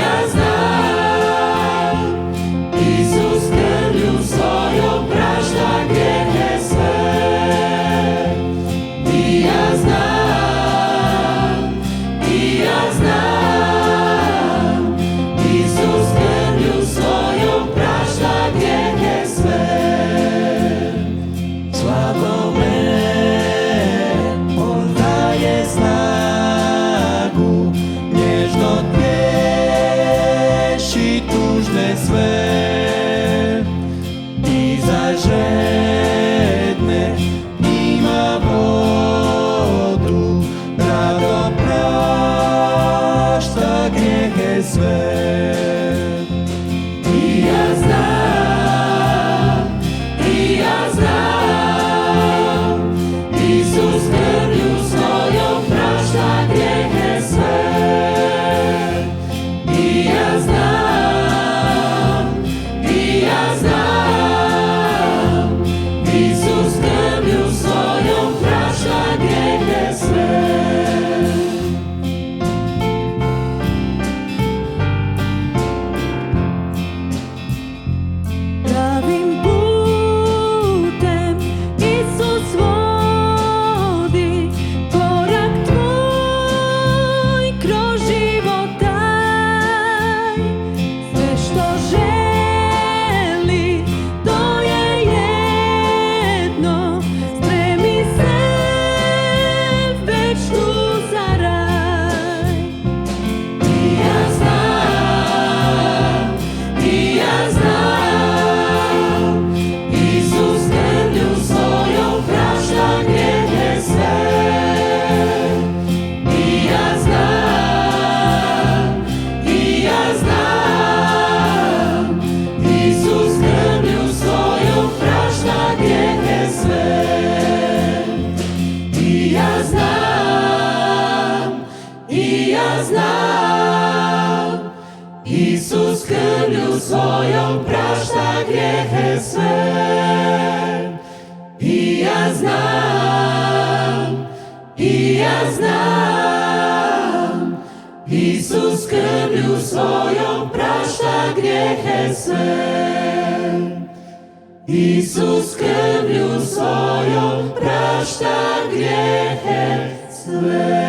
ja znam, Isus krvlju svojom prašta grijehe sve. I ja znam, Isus krvlju svojom prašta grijehe sve. Slabome on daje snagu, nježno tješi tužne sve. I za žedne ima vodu, rado prašta grijehe sve. I ja znam, Isus krvlju svojom prašta grijehe sve. I ja znam, Isus krvlju svojom prašta grijehe sve. Pravim putem Isus vodi, korak tvoj kroz život taj. Sve što želi, to je jedno, spremi se već tu za raj. I ja znam, Isus krvlju svojom prašta grijehe sve. I ja znam, Isus krvlju svojom prašta grijehe sve. I ja znam, Isus krvlju svojom prašta grijehe sve. I ja znam, Isus krvlju svojom prašta grijehe sve. Isus krvlju svojom prašta grijehe sve.